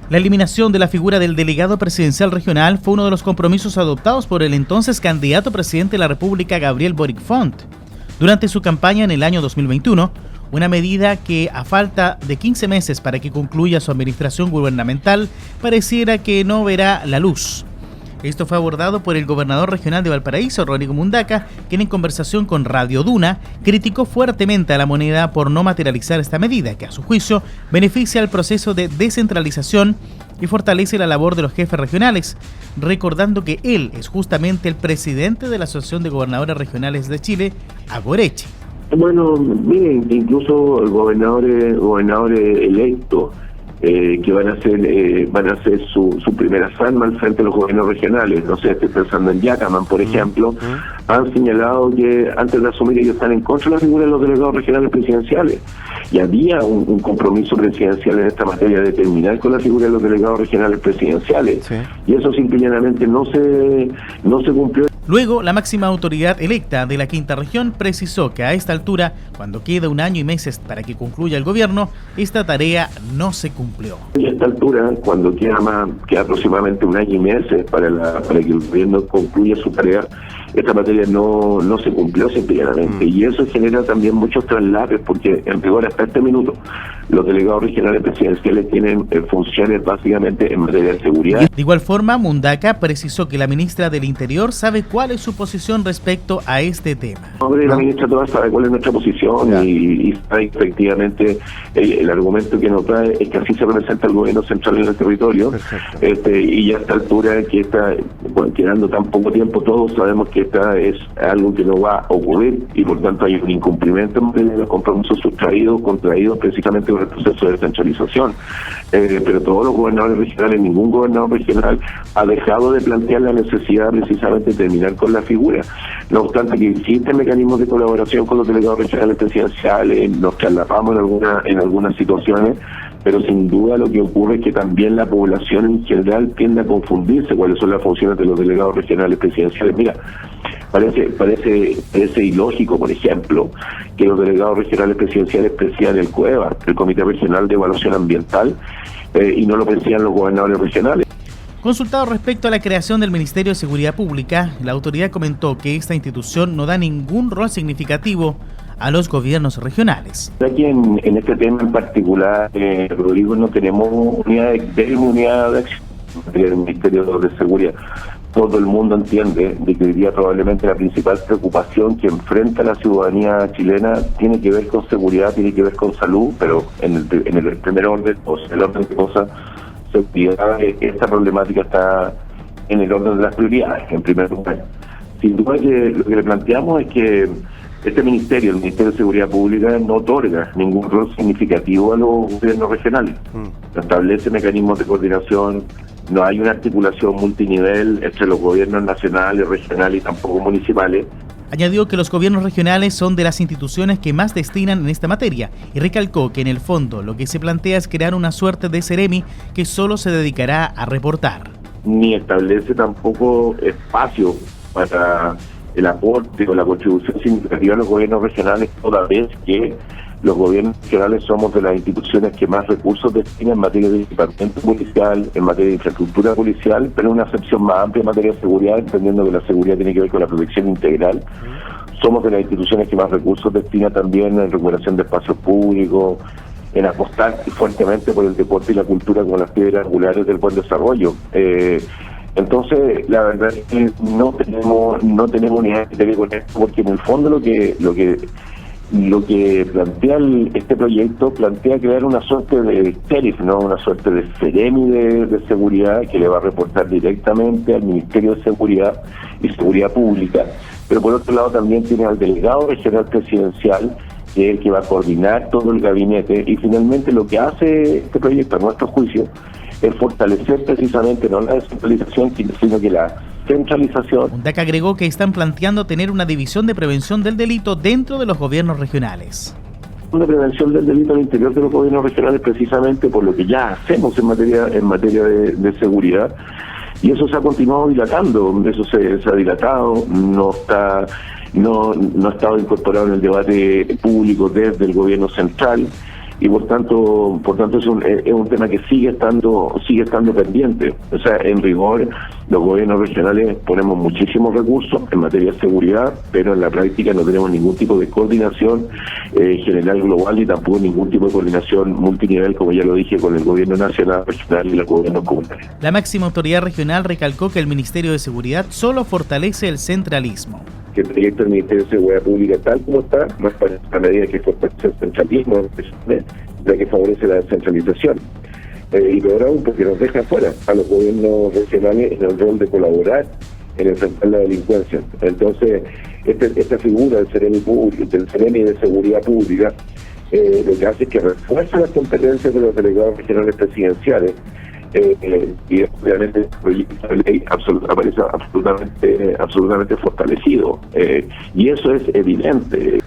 La eliminación de la figura del delegado presidencial regional fue uno de los compromisos adoptados por el entonces candidato presidente de la República, Gabriel Boric Font, durante su campaña en el año 2021, una medida que, a falta de 15 meses para que concluya su administración gubernamental, pareciera que no verá la luz. Esto fue abordado por el gobernador regional de Valparaíso, Rodrigo Mundaca, quien en conversación con Radio Duna criticó fuertemente a la moneda por no materializar esta medida, que a su juicio beneficia al proceso de descentralización y fortalece la labor de los jefes regionales, recordando que él es justamente el presidente de la Asociación de Gobernadores Regionales de Chile, Agoreche. Bueno, miren, incluso gobernadores electos que van a hacer su primera salma al frente de los gobiernos regionales. No sé, estoy pensando en Yacaman, por ejemplo, han señalado que antes de asumir ellos están en contra de la figura de los delegados regionales presidenciales. Y había un compromiso presidencial en esta materia de terminar con la figura de los delegados regionales presidenciales. Sí. Y eso simplemente no se cumplió. Luego, la máxima autoridad electa de la Quinta Región precisó que a esta altura, cuando queda un año y meses para que concluya el gobierno, esta tarea no se cumplió. Y a esta altura, cuando queda aproximadamente un año y meses para que el gobierno concluya su tarea, esta materia no se cumplió simplemente. Y eso genera también muchos traslados, porque en rigor hasta este minuto, los delegados regionales presidenciales tienen funciones básicamente en materia de seguridad. De igual forma, Mundaca precisó que la ministra del Interior sabe cuál es su posición respecto a este tema. La ministra toda sabe cuál es nuestra posición y sabe efectivamente el argumento que nos trae es que así se representa el gobierno central en el territorio. Y ya a esta altura, que está quedando tan poco tiempo, todos sabemos que esta es algo que no va a ocurrir y por tanto hay un incumplimiento de los compromisos contraídos precisamente con el proceso de descentralización. Pero todos los gobernadores regionales, ningún gobernador regional ha dejado de plantear la necesidad precisamente de terminar con la figura. No obstante que existen mecanismos de colaboración con los delegados regionales presidenciales, nos trasladamos en algunas situaciones, pero sin duda lo que ocurre es que también la población en general tiende a confundirse cuáles son las funciones de los delegados regionales presidenciales. Mira, parece ilógico, por ejemplo, que los delegados regionales presidenciales presidan el COEVA, el Comité Regional de Evaluación Ambiental, y no lo presidan los gobernadores regionales. Consultado respecto a la creación del Ministerio de Seguridad Pública, la autoridad comentó que esta institución no da ningún rol significativo a los gobiernos regionales. Aquí en este tema en particular, Rodrigo, no tenemos unidad de acción del Ministerio de Seguridad. Todo el mundo entiende de que hoy día probablemente la principal preocupación que enfrenta la ciudadanía chilena tiene que ver con seguridad, tiene que ver con salud, pero en el primer orden, o sea, el orden de cosas, seguridad, esta problemática está en el orden de las prioridades, en primer lugar. Sin duda que lo que le planteamos es que este ministerio, el Ministerio de Seguridad Pública, no otorga ningún rol significativo a los gobiernos regionales. No establece mecanismos de coordinación, no hay una articulación multinivel entre los gobiernos nacionales, regionales y tampoco municipales. Añadió que los gobiernos regionales son de las instituciones que más destinan en esta materia y recalcó que en el fondo lo que se plantea es crear una suerte de Seremi que solo se dedicará a reportar. Ni establece tampoco espacio para el aporte o la contribución significativa a los gobiernos regionales, toda vez que los gobiernos regionales somos de las instituciones que más recursos destinan en materia de equipamiento policial, en materia de infraestructura policial, pero una acepción más amplia en materia de seguridad, entendiendo que la seguridad tiene que ver con la protección integral. Somos de las instituciones que más recursos destina también en recuperación de espacios públicos, en apostar fuertemente por el deporte y la cultura como las piedras angulares del buen desarrollo. Entonces, la verdad es que no tenemos unidad que tenga con esto, porque en el fondo lo que plantea este proyecto plantea crear una suerte de sheriff, ¿no? Una suerte de Seremi de seguridad que le va a reportar directamente al Ministerio de Seguridad y Seguridad Pública, pero por otro lado también tiene al delegado regional presidencial, que es el que va a coordinar todo el gabinete, y finalmente lo que hace este proyecto, a nuestro juicio, es fortalecer precisamente no la descentralización, sino que la centralización. Mundaca agregó que están planteando tener una división de prevención del delito dentro de los gobiernos regionales. Una prevención del delito al interior de los gobiernos regionales, precisamente por lo que ya hacemos en materia de seguridad, y eso se ha continuado dilatando, eso se ha dilatado, no ha estado incorporado en el debate público desde el gobierno central. y por tanto es un tema que sigue estando pendiente. O sea, en rigor los gobiernos regionales ponemos muchísimos recursos en materia de seguridad, pero en la práctica no tenemos ningún tipo de coordinación general global y tampoco ningún tipo de coordinación multinivel, como ya lo dije, con el gobierno nacional, regional y los gobiernos comunales. La máxima autoridad regional recalcó que el Ministerio de Seguridad solo fortalece el centralismo. Que el proyecto del Ministerio de Seguridad Pública, tal como está, no es para esta medida que fortalece el centralismo, ya que favorece la descentralización. Y peor aún, porque nos deja fuera a los gobiernos regionales en el rol de colaborar en enfrentar la delincuencia. Entonces, esta figura del Ceremi de Seguridad Pública lo que hace es que refuerza las competencias de los delegados regionales presidenciales, y obviamente el proyecto de ley aparece absolutamente fortalecido, y eso es evidente.